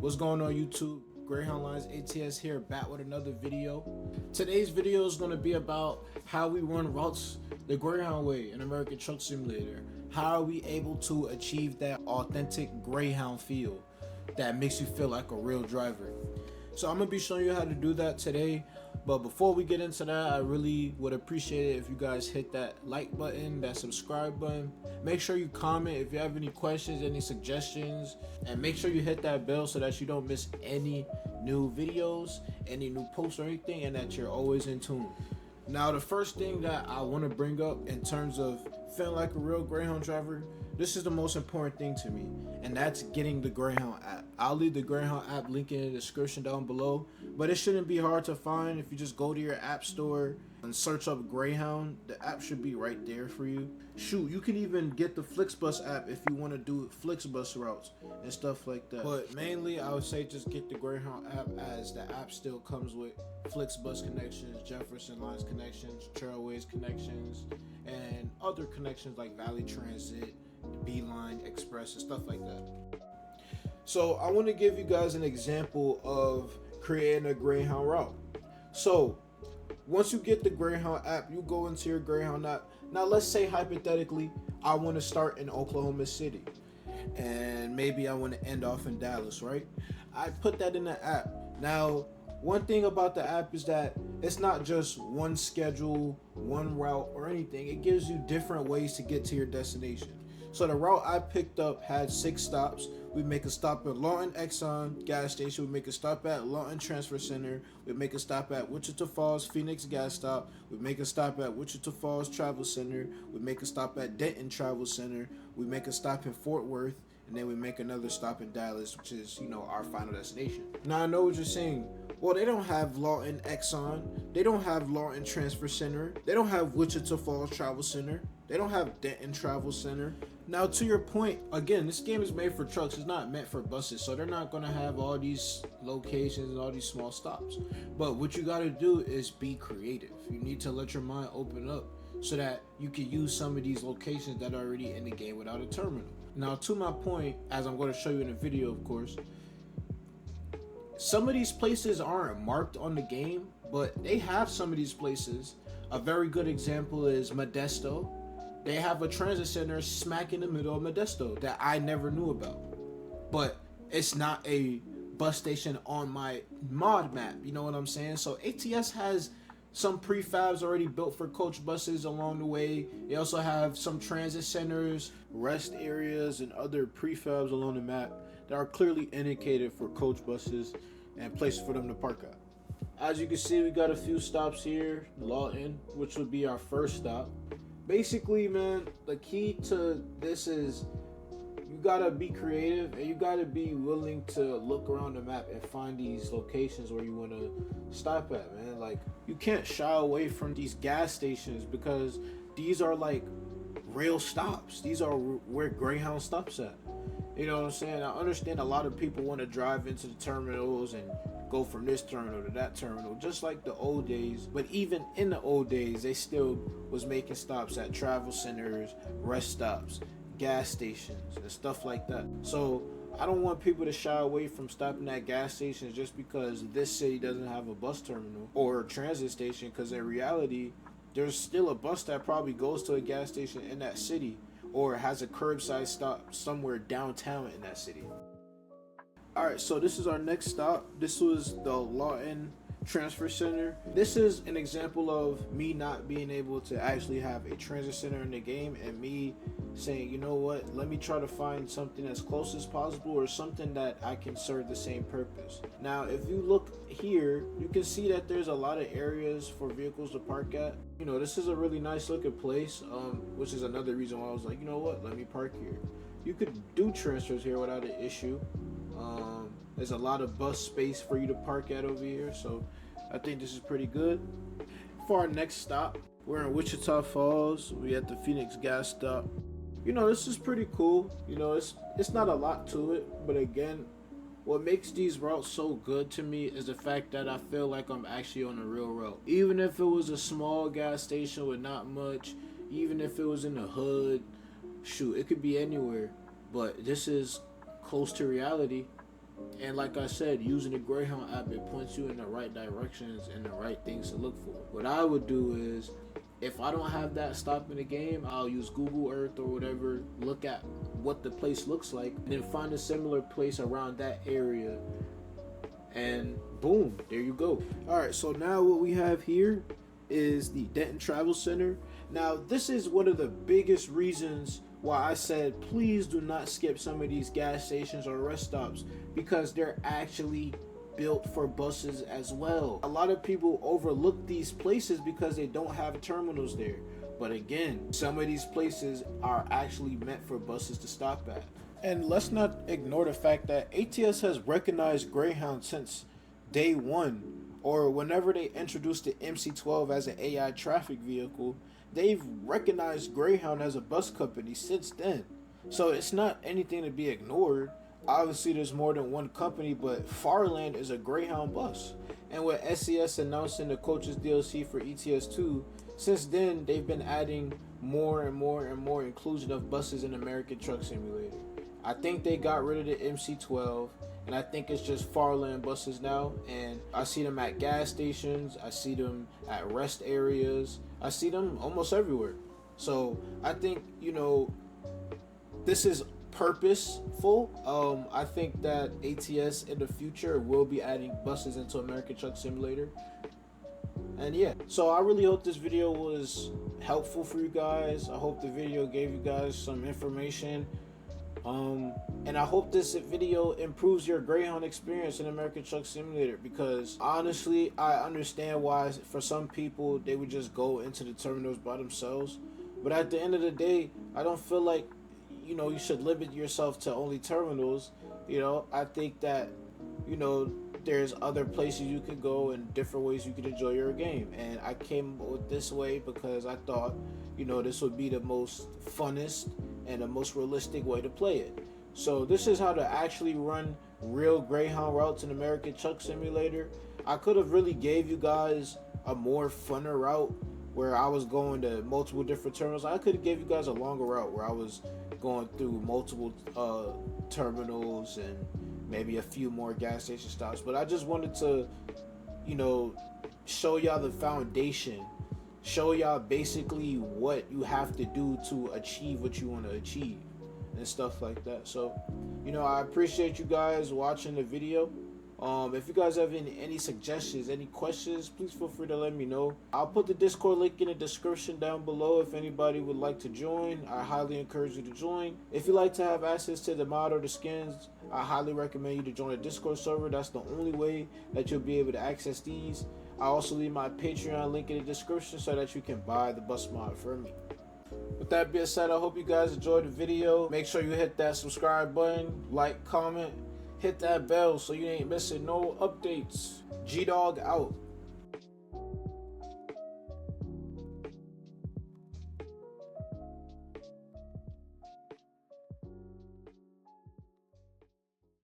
What's going on YouTube? Greyhound Lines ATS here, back with another video. Today's video is going to be about how we run routes the Greyhound Way in American Truck Simulator. How are we able to achieve that authentic Greyhound feel that makes you feel like a real driver? So I'm going to be showing you how to do that today. But before we get into that, I really would appreciate it if you guys hit that like button, that subscribe button. Make sure you comment if you have any questions, any suggestions, and make sure you hit that bell so that you don't miss any new videos, any new posts or anything, and that you're always in tune. Now, the first thing that I want to bring up in terms of feeling like a real Greyhound driver, this is the most important thing to me, and that's getting the Greyhound app. I'll leave the Greyhound app link in the description down below, but it shouldn't be hard to find. If you just go to your app store and search up Greyhound, the app should be right there for you. Shoot, you can even get the Flixbus app if you want to do Flixbus routes and stuff like that. But mainly, I would say just get the Greyhound app, as the app still comes with Flixbus connections, Jefferson Lines connections, Trailways connections, and other connections like Valley Transit, Beeline Express, and stuff like that. So I want to give you guys an example of creating a Greyhound route. So once you get the Greyhound app, you go into your Greyhound app. Now let's say hypothetically I want to start in Oklahoma City and maybe I want to end off in Dallas, right? I put that in the app. Now one thing about the app is that it's not just one schedule, one route, or anything. It gives you different ways to get to your destination. So the route I picked up had 6 stops. We make a stop at Lawton Exxon gas station. We make a stop at Lawton Transfer Center. We make a stop at Wichita Falls Phoenix gas stop. We make a stop at Wichita Falls Travel Center. We make a stop at Denton Travel Center. We make a stop in Fort Worth. And then we make another stop in Dallas, which is, our final destination. Now I know what you're saying. Well, they don't have Lawton Exxon. They don't have Lawton Transfer Center. They don't have Wichita Falls Travel Center. They don't have Denton Travel Center. Now, to your point, again, this game is made for trucks. It's not meant for buses. So they're not going to have all these locations and all these small stops. But what you got to do is be creative. You need to let your mind open up so that you can use some of these locations that are already in the game without a terminal. Now, to my point, as I'm going to show you in the video, of course, some of these places aren't marked on the game, but they have some of these places. A very good example is Modesto. They have a transit center smack in the middle of Modesto that I never knew about. But it's not a bus station on my mod map, you know what I'm saying? So ATS has some prefabs already built for coach buses along the way. They also have some transit centers, rest areas, and other prefabs along the map that are clearly indicated for coach buses and places for them to park at. As you can see, we got a few stops here. Lawton, which would be our first stop. Basically, man, the key to this is you gotta be creative and you gotta be willing to look around the map and find these locations where you want to stop at, man. Like, you can't shy away from these gas stations because these are like real stops. These are where Greyhound stops at. You know what I'm saying? I understand a lot of people want to drive into the terminals and go from this terminal to that terminal, just like the old days. But even in the old days, they still was making stops at travel centers, rest stops, gas stations, and stuff like that. So I don't want people to shy away from stopping at gas stations just because this city doesn't have a bus terminal or a transit station, because in reality, there's still a bus that probably goes to a gas station in that city or has a curbside stop somewhere downtown in that city. Alright, so this is our next stop. This was the Lawton Transfer Center. This is an example of me not being able to actually have a transit center in the game and me saying, you know what, let me try to find something as close as possible or something that I can serve the same purpose. Now, if you look here, you can see that there's a lot of areas for vehicles to park at. This is a really nice looking place, which is another reason why I was like, you know what, let me park here. You could do transfers here without an issue. There's a lot of bus space for you to park at over here, so I think this is pretty good. For our next stop, we're in Wichita Falls. We at the Phoenix gas stop. This is pretty cool. It's not a lot to it, but again, what makes these routes so good to me is the fact that I feel like I'm actually on a real route. Even if it was a small gas station with not much, even if it was in the hood, shoot, it could be anywhere. But this is close to reality. And like I said, using the Greyhound app, it points you in the right directions and the right things to look for. What I would do is, if I don't have that stop in the game, I'll use Google Earth or whatever, look at what the place looks like, and then find a similar place around that area, and boom, there you go. All right, so now what we have here is the Denton Travel Center. Now, this is one of the biggest reasons why I said please do not skip some of these gas stations or rest stops, because they're actually built for buses as well. A lot of people overlook these places because they don't have terminals there. But again, some of these places are actually meant for buses to stop at. And let's not ignore the fact that ATS has recognized Greyhound since day one, or whenever they introduced the MC-12 as an AI traffic vehicle. They've recognized Greyhound as a bus company since then. So it's not anything to be ignored. Obviously, there's more than one company, but Farland is a Greyhound bus. And with SES announcing the Coaches DLC for ETS2, since then, they've been adding more and more and more inclusion of buses in American Truck Simulator. I think they got rid of the MC-12, and I think it's just Farland buses now. And I see them at gas stations, I see them at rest areas, I see them almost everywhere. So I think, this is purposeful. I think that ATS in the future will be adding buses into American Truck Simulator. And yeah, so I really hope this video was helpful for you guys. I hope the video gave you guys some information. And I hope this video improves your Greyhound experience in American Truck Simulator, because honestly, I understand why for some people they would just go into the terminals by themselves. But at the end of the day, I don't feel like, you should limit yourself to only terminals. I think that, there's other places you could go and different ways you could enjoy your game. And I came up with this way because I thought, this would be the most funnest and the most realistic way to play it. So this is how to actually run real Greyhound routes in American Truck Simulator. I could have really gave you guys a more funner route where I was going to multiple different terminals. I could have gave you guys a longer route where I was going through multiple terminals and maybe a few more gas station stops. But I just wanted to, show y'all the foundation, show y'all basically what you have to do to achieve what you want to achieve and stuff like that. So, I appreciate you guys watching the video. If you guys have any suggestions, any questions, please feel free to let me know. I'll put the Discord link in the description down below if anybody would like to join. I highly encourage you to join. If you like to have access to the mod or the skins, I highly recommend you to join the Discord server. That's the only way that you'll be able to access these. I also leave my Patreon link in the description so that you can buy the bus mod from me. With that being said, I hope you guys enjoyed the video. Make sure you hit that subscribe button, like, comment, hit that bell so you ain't missing no updates. G-Dog out.